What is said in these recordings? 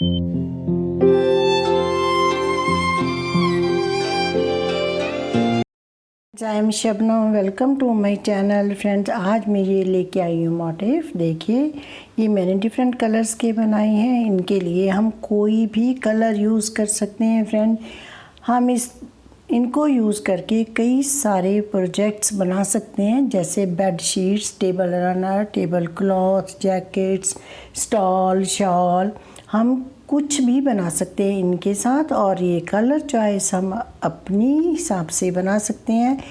I am Shabnam, welcome to my channel. Friends, आज मैं ये लेके आई हूँ मोटिव। देखिए, ये मैंने डिफरेंट कलर्स के बनाए हैं। इनके लिए हम कोई भी कलर यूज़ कर सकते हैं। फ्रेंड, हम इनको यूज़ करके कई सारे प्रोजेक्ट्स बना सकते हैं, जैसे bed sheets, table runner, table cloth, jackets, stall, shawl. हम कुछ भी बना सकते हैं इनके साथ। और ये कलर चॉइस हम अपनी हिसाब से बना सकते हैं।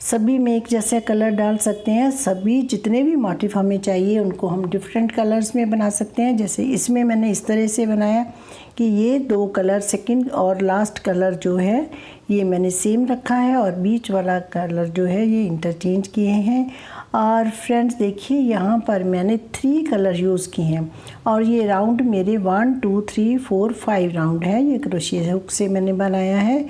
सभी में एक जैसे कलर डाल सकते हैं। सभी जितने भी मोटिव हमें चाहिए उनको हम डिफरेंट कलर्स में बना सकते हैं। जैसे इसमें मैंने इस तरह से बनाया कि ये दो कलर, सेकंड और लास्ट कलर जो है ये मैंने सेम रखा है, और बीच वाला कलर जो है ये इंटरचेंज किए हैं। और फ्रेंड्स देखिए, यहाँ पर मैंने 3 कलर यूज़ किए हैं, और ये राउंड मेरे 1 2 3 4 5 राउंड है। ये क्रोशिया हुक से मैंने बनाया है।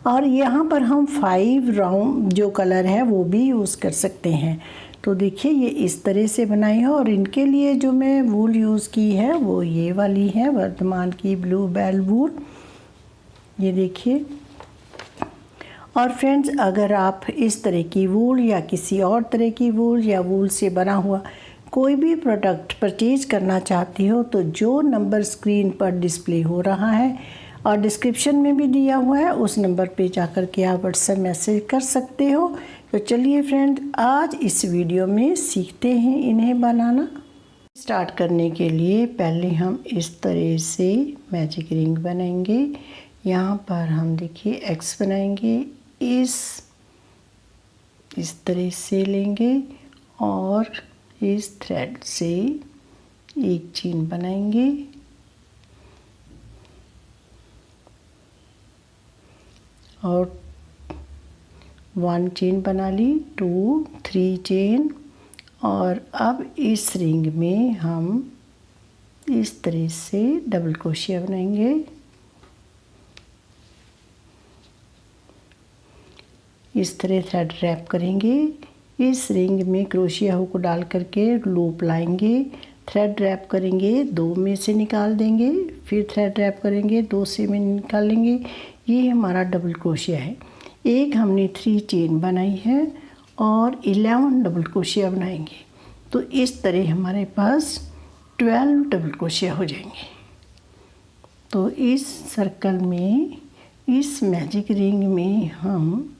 और यहाँ पर हम 5 राउंड जो कलर है वो भी यूज़ कर सकते हैं। तो देखिए, ये इस तरह से बनाई है। और इनके लिए जो मैं वूल यूज़ की है वो ये वाली है, वर्धमान की ब्लू बेल वूल। ये देखिए। और फ्रेंड्स, अगर आप इस तरह की वूल या किसी और तरह की वूल या वूल से बना हुआ कोई भी प्रोडक्ट परचेज करना चाहती हो, तो जो नंबर स्क्रीन पर डिस्प्ले हो रहा है और डिस्क्रिप्शन में भी दिया हुआ है, उस नंबर पे जाकर के आप व्हाट्सएप मैसेज कर सकते हो। तो चलिए फ्रेंड, आज इस वीडियो में सीखते हैं इन्हें बनाना। स्टार्ट करने के लिए पहले हम इस तरह से मैजिक रिंग बनाएंगे। यहाँ पर हम देखिए एक्स बनाएंगे, इस तरह से लेंगे और इस थ्रेड से एक चेन बनाएंगे। और 1 चेन बना ली, 2 3 चेन। और अब इस रिंग में हम इस तरह से डबल क्रोशिया बनाएंगे। इस तरह थ्रेड रैप करेंगे। इस रिंग में क्रोशिया हुक को डाल करके लूप लाएंगे, थ्रेड रैप करेंगे, 2 में से निकाल देंगे, फिर थ्रेड रैप करेंगे, 2 से में निकालेंगे। ये हमारा डबल क्रोशिया है। एक हमने 3 चेन बनाई है और 11 डबल क्रोशिया बनाएंगे। तो इस तरह हमारे पास 12 डबल क्रोशिया हो जाएंगे। तो इस सर्कल में, इस मैजिक रिंग में हम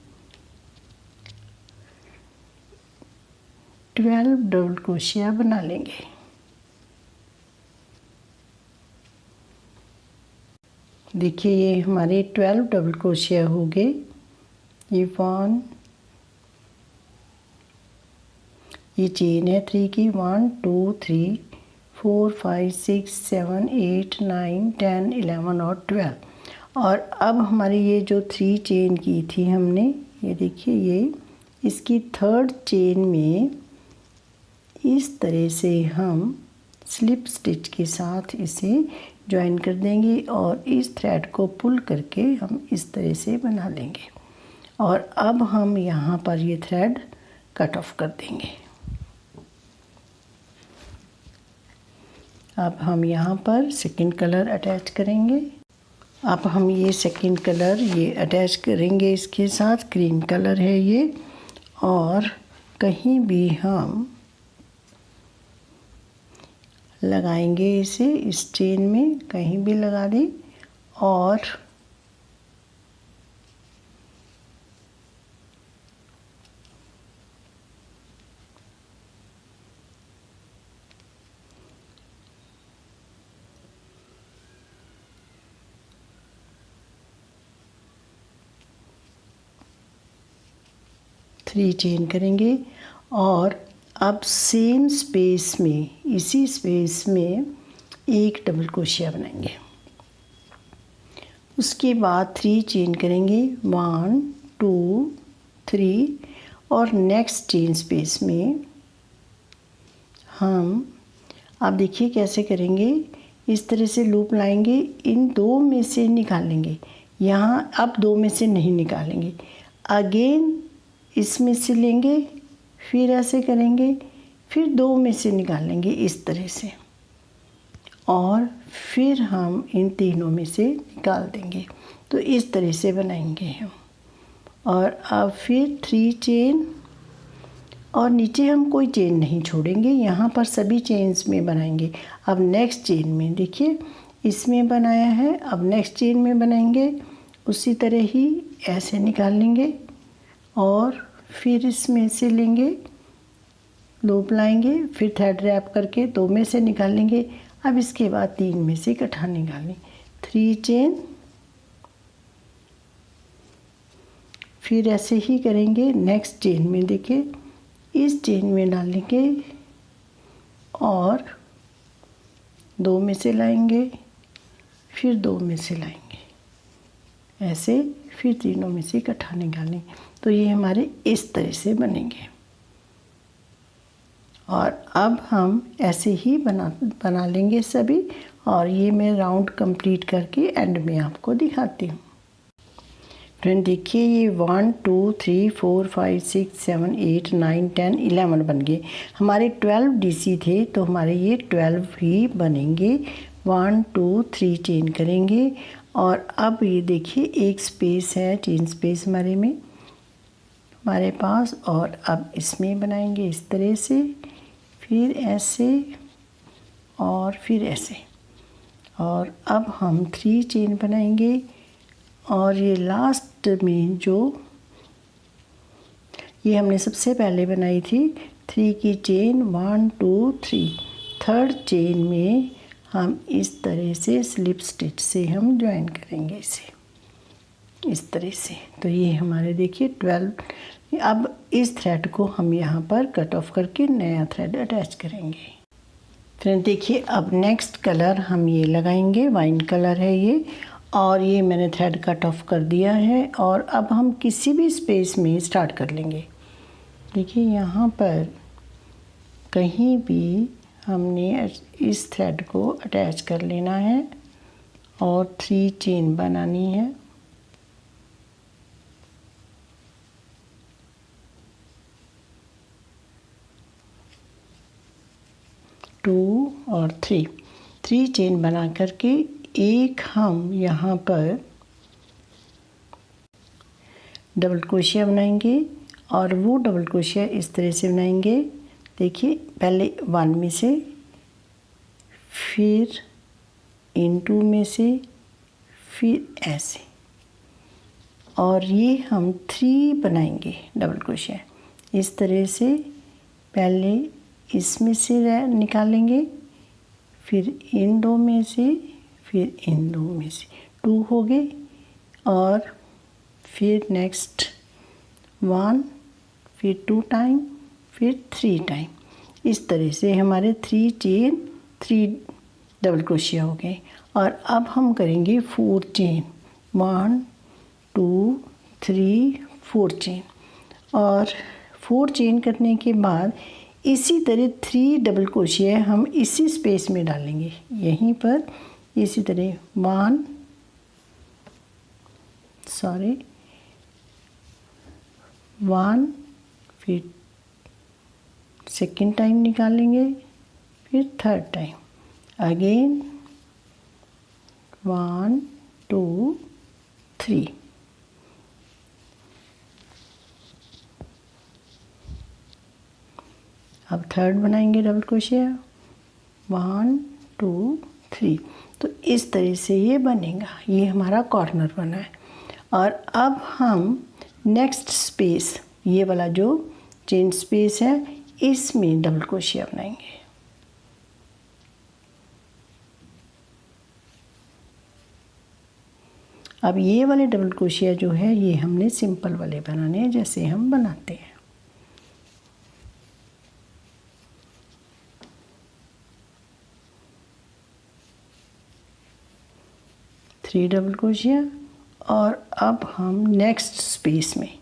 12 डबल क्रोशिया बना लेंगे। देखिए, ये हमारे 12 डबल क्रोशिया हो गए। ये 1, ये चेन है 3 की, 1 2 3 4 5 6 7 8 9 10 11 और 12। और अब हमारी ये जो 3 चेन की थी हमने, ये देखिए, ये इसकी 3rd चेन में इस तरह से हम स्लिप स्टिच के साथ इसे ज्वाइन कर देंगे और इस थ्रेड को पुल करके हम इस तरह से बना लेंगे। और अब हम यहाँ पर ये थ्रेड कट ऑफ कर देंगे। अब हम यहाँ पर सेकंड कलर अटैच करेंगे। अब हम ये सेकंड कलर ये अटैच करेंगे इसके साथ। ग्रीन कलर है ये। और कहीं भी हम लगाएंगे इसे, इस चेन में कहीं भी लगा दें। और थ्री चेन करेंगे। और अब सेम स्पेस में, इसी स्पेस में एक डबल क्रोशिया बनाएंगे। उसके बाद 3 चेन करेंगे, 1 2 3। और नेक्स्ट चेन स्पेस में हम, आप देखिए कैसे करेंगे, इस तरह से लूप लाएंगे, इन 2 में से निकालेंगे। यहाँ अब 2 में से नहीं निकालेंगे, अगेन इसमें से लेंगे, फिर ऐसे करेंगे, फिर 2 में से निकालेंगे इस तरह से। और फिर हम इन तीनों में से निकाल देंगे। तो इस तरह से बनाएंगे हम। और अब फिर 3 चेन, और नीचे हम कोई चेन नहीं छोड़ेंगे, यहाँ पर सभी चेन्स में बनाएंगे। अब नेक्स्ट चेन में देखिए इसमें बनाया है, अब नेक्स्ट चेन में बनाएंगे उसी तरह ही, ऐसे निकाल लेंगे और फिर इसमें से लेंगे, लूप लाएंगे, फिर थ्रेड रैप करके 2 में से निकाल लेंगे। अब इसके बाद 3 में से इकट्ठा निकालें, 3 चेन, फिर ऐसे ही करेंगे। नेक्स्ट चेन में देखिए इस चेन में डालेंगे और 2 में से लाएंगे, फिर 2 में से लाएंगे, ऐसे फिर तीनों में से इकट्ठा निकालें। तो ये हमारे इस तरह से बनेंगे। और अब हम ऐसे ही बना लेंगे सभी। और ये मैं राउंड कंप्लीट करके एंड में आपको दिखाती हूँ। फ्रेंड देखिए ये 1 2 3 4 5 6 7 8 9 10 11 बन गए। हमारे 12 डीसी थे तो हमारे ये 12 ही बनेंगे। 1 2 3 चेन करेंगे। और अब ये देखिए एक स्पेस है, चेन स्पेस हमारे पास। और अब इसमें बनाएंगे इस तरह से, फिर ऐसे और फिर ऐसे। और अब हम 3 चेन बनाएंगे। और ये लास्ट में जो ये हमने सबसे पहले बनाई थी 3 की चेन, 1 2 3, थर्ड चेन में हम इस तरह से स्लिप स्टिच से हम ज्वाइन करेंगे इसे इस तरह से। तो ये हमारे देखिए 12। अब इस थ्रेड को हम यहाँ पर कट ऑफ करके नया थ्रेड अटैच करेंगे। फ्रेंड देखिए अब नेक्स्ट कलर हम ये लगाएंगे, वाइन कलर है ये। और ये मैंने थ्रेड कट ऑफ कर दिया है। और अब हम किसी भी स्पेस में स्टार्ट कर लेंगे। देखिए यहाँ पर कहीं भी हमने इस थ्रेड को अटैच कर लेना है और 3 चेन बनानी है। टू और 3 चेन बना करके एक हम यहाँ पर डबल क्रोशिया बनाएंगे। और वो डबल क्रोशिया इस तरह से बनाएंगे। देखिए पहले 1 में से, फिर इन 2 में से, फिर ऐसे। और ये हम 3 बनाएंगे डबल क्रोशिया इस तरह से। पहले इसमें से निकालेंगे, फिर इन 2 में से, फिर इन 2 में से, 2 हो गए। और फिर नेक्स्ट 1, फिर 2 टाइम, फिर 3 टाइम। इस तरह से हमारे 3 चेन 3 डबल क्रोशिया हो गए। और अब हम करेंगे 4 चेन, 1 2 3 4 चेन। और 4 चेन करने के बाद इसी तरह 3 डबल क्रोशिया हम इसी स्पेस में डालेंगे, यहीं पर इसी तरह 1 फिर सेकेंड टाइम निकालेंगे, फिर थर्ड टाइम अगेन 1 2 3। अब थर्ड बनाएंगे डबल क्रोशिया, 1 2 3। तो इस तरह से ये बनेगा। ये हमारा कॉर्नर बना है। और अब हम नेक्स्ट स्पेस, ये वाला जो चेन स्पेस है, इसमें डबल क्रोशिया बनाएंगे। अब ये वाले डबल क्रोशिया जो है ये हमने सिंपल वाले बनाने हैं जैसे हम बनाते हैं। Three double crochet. और अब हम नेक्स्ट स्पेस में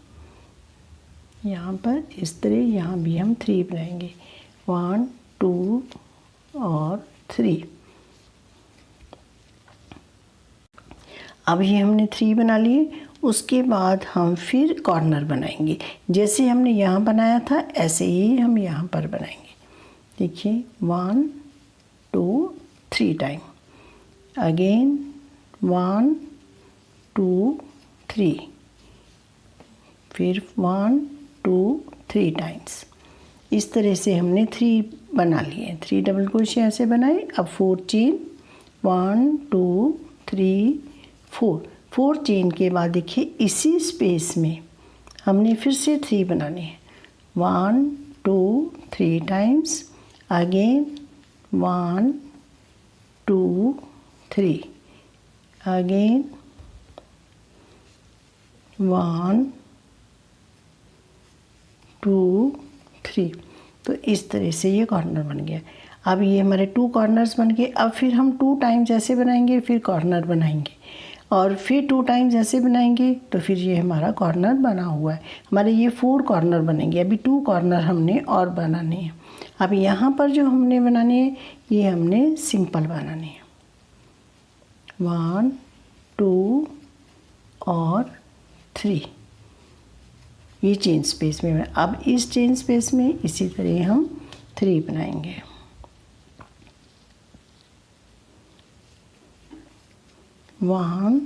यहाँ पर इस तरह यहाँ भी हम 3 बनाएंगे, 1 2 और 3। अब ये हमने 3 बना लिए। उसके बाद हम फिर कॉर्नर बनाएंगे, जैसे हमने यहाँ बनाया था ऐसे ही हम यहाँ पर बनाएंगे। देखिए 1 2 3 टाइम, अगेन 1 2 3, फिर 1 2 3 टाइम्स। इस तरह से हमने 3 बना लिए, 3 डबल क्रोशिया ऐसे बनाए। अब 4 चेन, 1 2 3 4, 4 चेन के बाद देखिए इसी स्पेस में हमने फिर से 3 बनाने हैं, 1 2 3 टाइम्स, अगेन 1 2 3, अगेन 1 2 3। तो इस तरह से ये कॉर्नर बन गया। अब ये हमारे 2 कॉर्नर्स बन गए। अब फिर हम 2 टाइम्स ऐसे बनाएंगे, फिर कॉर्नर बनाएंगे और फिर 2 टाइम्स ऐसे बनाएंगे, तो फिर ये हमारा कॉर्नर बना हुआ है। हमारे ये 4 कॉर्नर बनेंगे। अभी 2 कॉर्नर हमने और बनाने हैं। अब यहाँ पर जो हमने बनाने हैं ये हमने सिंपल बनाने हैं, 1 2 और 3, ये चेन स्पेस में। अब इस चेन स्पेस में इसी तरह हम 3 बनाएंगे, 1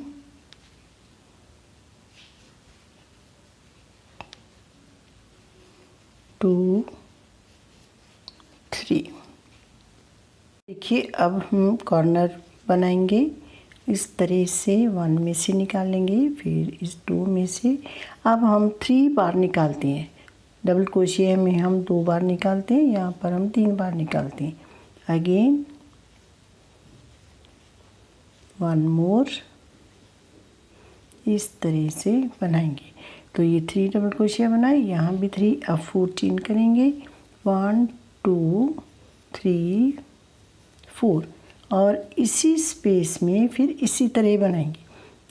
2 3। देखिए अब हम कॉर्नर बनाएंगे इस तरह से, 1 में से निकालेंगे, फिर इस 2 में से। अब हम 3 बार निकालते हैं, डबल क्रोशिया में हम 2 बार निकालते हैं, यहाँ पर हम 3 बार निकालते हैं। अगेन 1 मोर, इस तरह से बनाएंगे। तो ये 3 डबल क्रोशिया बनाए, यहाँ भी 3। अब 4 चेन करेंगे, 1 2 3 4, और इसी स्पेस में फिर इसी तरह बनाएंगे।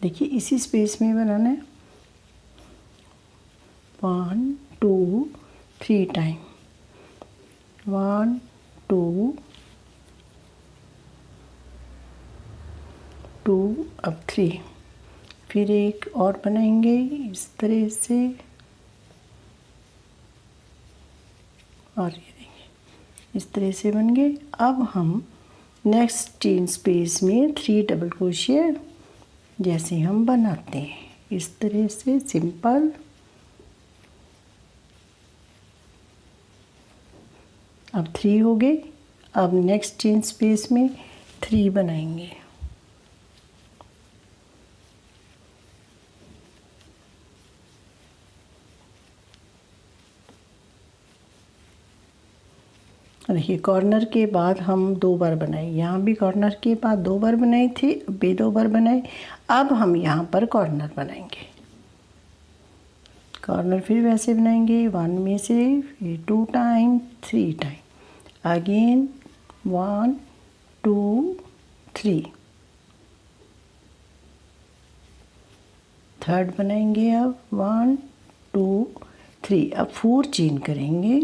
देखिए इसी स्पेस में बनाना है, 1 2 3 टाइम, 1 2 2, अब 3, फिर एक और बनाएंगे इस तरह से, और ये देखिए इस तरह से बन गए। अब हम नेक्स्ट चेन स्पेस में 3 डबल क्रोशिया जैसे हम बनाते हैं, इस तरह से सिंपल। अब 3 हो गए। अब नेक्स्ट चेन स्पेस में 3 बनाएंगे, देखिए कॉर्नर के बाद हम 2 बार बनाए, यहाँ भी कॉर्नर के बाद 2 बार बनाए थे, भी 2 बार बनाए। अब हम यहाँ पर कॉर्नर बनाएंगे, कॉर्नर फिर वैसे बनाएंगे, 1 में से, फिर 2 टाइम 3 टाइम, अगेन 1 2 3, थर्ड बनाएंगे। अब 1 2 3, अब 4 चेन करेंगे,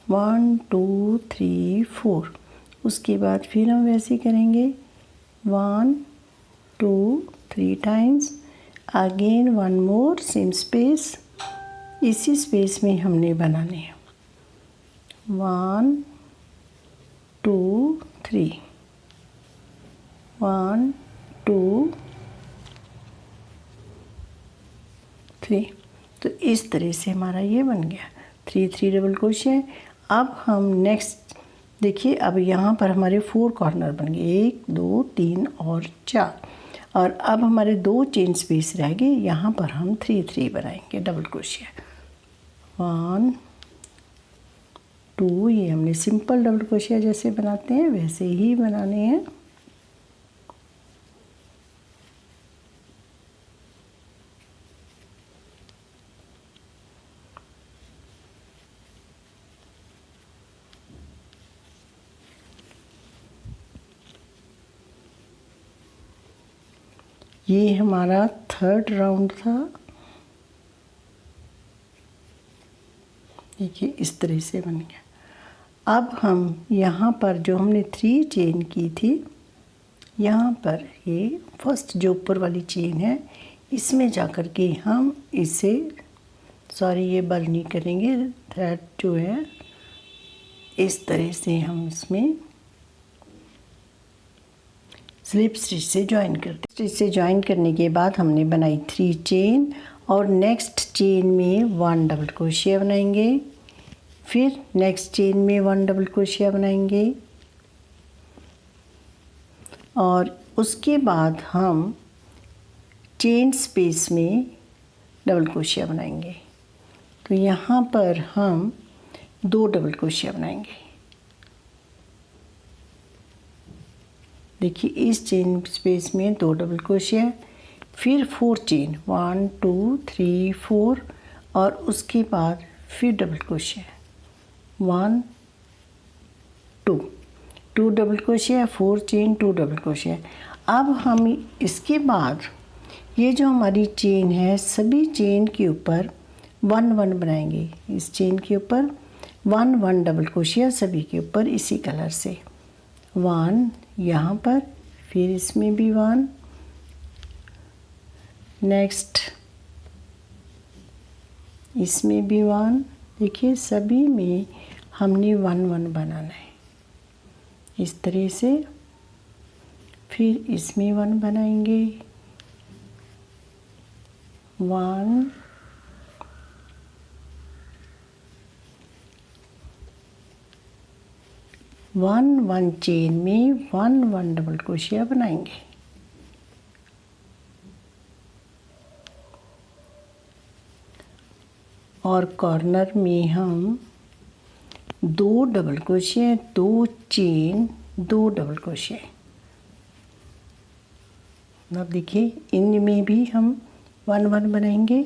1 2 3 4। उसके बाद फिर हम वैसे करेंगे, 1 2 3 टाइम्स, अगेन 1 मोर सेम स्पेस, इसी स्पेस में हमने बनाने हैं, 1 2 3, 1 2 3। तो इस तरह से हमारा ये बन गया 3 3 डबल क्रोशिया। अब हम नेक्स्ट देखिए, अब यहाँ पर हमारे 4 कॉर्नर बन गए, 1 2 3 और 4, और अब हमारे 2 चेन स्पेस रह गए, यहाँ पर हम 3 3 बनाएंगे डबल क्रोशिया, 1 2, ये हमने सिंपल डबल क्रोशिया जैसे बनाते हैं वैसे ही बनाने हैं। ये हमारा 3rd राउंड था। देखिए इस तरह से बन गया। अब हम यहाँ पर जो हमने 3 चेन की थी, यहाँ पर ये फर्स्ट जो ऊपर वाली चेन है, इसमें जा कर के हम इसे ये बल नहीं करेंगे, थ्रेड जो है इस तरह से हम इसमें स्लिप स्टिच से ज्वाइन करते। स्टिच से ज्वाइन करने के बाद हमने बनाई 3 चेन और नेक्स्ट चेन में 1 डबल क्रोशिया बनाएंगे, फिर नेक्स्ट चेन में 1 डबल क्रोशिया बनाएंगे और उसके बाद हम चेन स्पेस में डबल क्रोशिया बनाएंगे। तो यहाँ पर हम 2 डबल क्रोशिया बनाएंगे। देखिए इस चेन स्पेस में 2 डबल क्रोशिया, फिर 4 चेन 1 2 3 4 और उसके बाद फिर double crochet 1 2 double crochet, 4 chain 2 double crochet. अब हम इसके बाद ये जो हमारी चेन है सभी चेन के ऊपर 1 1 बनाएंगे। इस चेन के ऊपर 1 1 डबल क्रोशिया सभी के ऊपर इसी कलर से 1 यहाँ पर, फिर इसमें भी 1, नेक्स्ट इसमें भी 1। देखिए सभी में हमने 1 1 बनाना है इस तरह से। फिर इसमें 1 बनाएंगे 1 1 1 चेन में 1 1 डबल क्रोशिया बनाएंगे। और कॉर्नर में हम 2 double crochet, 2 chain 2 double crochet. अब देखिए इनमें भी हम 1 1 बनाएंगे।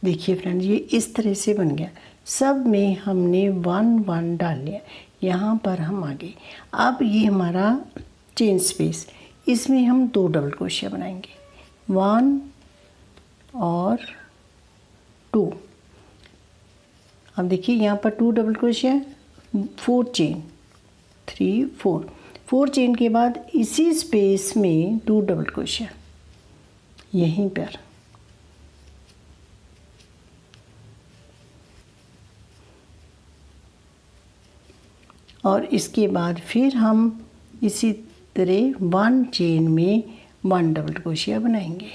देखिए फ्रेंड्स ये इस तरह से बन गया। सब में हमने 1 1 डाल लिया। यहाँ पर हम आगे अब ये हमारा चेन स्पेस, इसमें हम 2 डबल क्रोशिया बनाएंगे 1 और 2। अब देखिए यहाँ पर 2 डबल क्रोशिया, 4 चेन 3 4 चेन के बाद इसी स्पेस में 2 डबल क्रोशिया यहीं पर। और इसके बाद फिर हम इसी तरह 1 चेन में 1 डबल क्रोशिया बनाएंगे।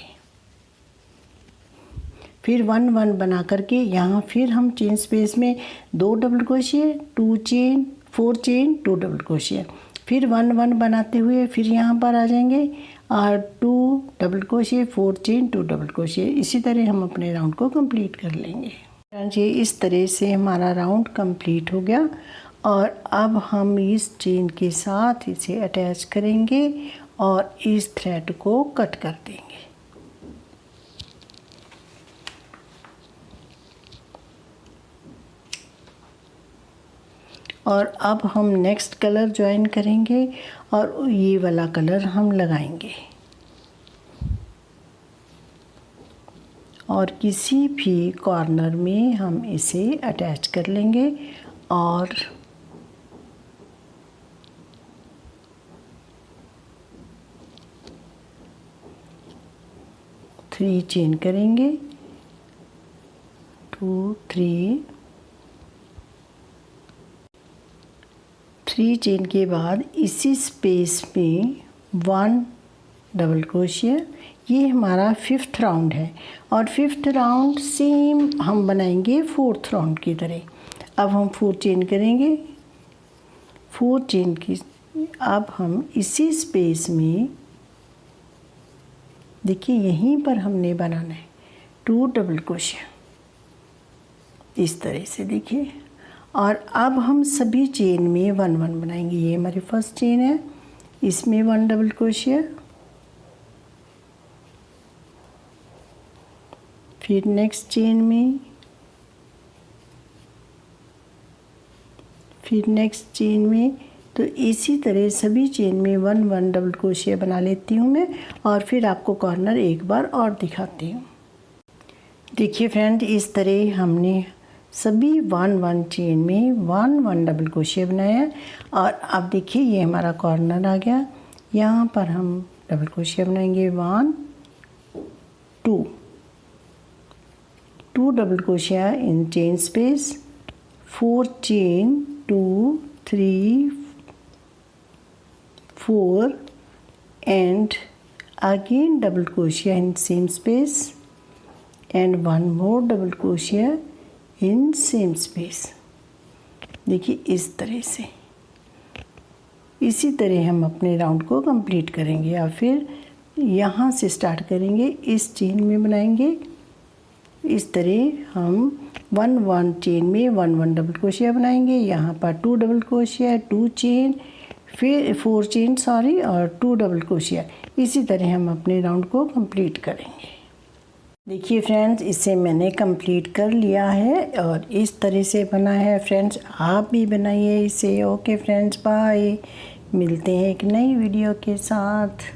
फिर 1 1 बना करके यहाँ फिर हम चेन स्पेस में 2 double crochet, 2 chain 4 chain 2 double crochet, फिर 1 1 बनाते हुए फिर यहाँ पर आ जाएंगे और 2 double crochet, 4 chain 2 double crochet. इसी तरह हम अपने राउंड को कंप्लीट कर लेंगे। ये इस तरह से हमारा राउंड कंप्लीट हो गया और अब हम इस चेन के साथ इसे अटैच करेंगे और इस थ्रेड को कट कर देंगे। और अब हम नेक्स्ट कलर ज्वाइन करेंगे और ये वाला कलर हम लगाएंगे और किसी भी कॉर्नर में हम इसे अटैच कर लेंगे और थ्री चेन करेंगे 2 3 चेन के बाद इसी स्पेस में 1 डबल क्रोशिया। ये हमारा 5th राउंड है और 5th राउंड सेम हम बनाएंगे 4th राउंड की तरह। अब हम 4 चेन करेंगे, 4 चेन की अब हम इसी स्पेस में देखिए यहीं पर हमने बनाना है 2 डबल क्रोशिया इस तरह से देखिए। और अब हम सभी चेन में 1 1 बनाएंगे। ये हमारी फर्स्ट चेन है, इसमें 1 डबल क्रोशिया, फिर नेक्स्ट चेन में, फिर नेक्स्ट चेन में। तो इसी तरह सभी चेन में 1 1 डबल क्रोशिया बना लेती हूँ मैं और फिर आपको कॉर्नर एक बार और दिखाती हूँ। देखिए फ्रेंड इस तरह हमने सभी 1 1 चेन में 1 1 डबल क्रोशिया बनाया है। और अब देखिए ये हमारा कॉर्नर आ गया। यहाँ पर हम डबल क्रोशिया बनाएंगे 1 2 double crochet in chain space, 4 chain 2 3 4 and again double crochet in same space and one more double crochet in same space। देखिए इस तरह से, इसी तरह हम अपने राउंड को कंप्लीट करेंगे। या फिर यहाँ से स्टार्ट करेंगे, इस चेन में बनाएंगे। इस तरह हम 1 1 चेन में 1 1 डबल क्रोशिया बनाएंगे। यहाँ पर 2 डबल क्रोशिया, 2 चेन, फिर 4 चेन सॉरी और 2 डबल क्रोशिया। इसी तरह हम अपने राउंड को कंप्लीट करेंगे। देखिए फ्रेंड्स, इसे मैंने कंप्लीट कर लिया है और इस तरह से बना है। फ्रेंड्स आप भी बनाइए इसे। Okay friends, bye. मिलते हैं एक नई वीडियो के साथ।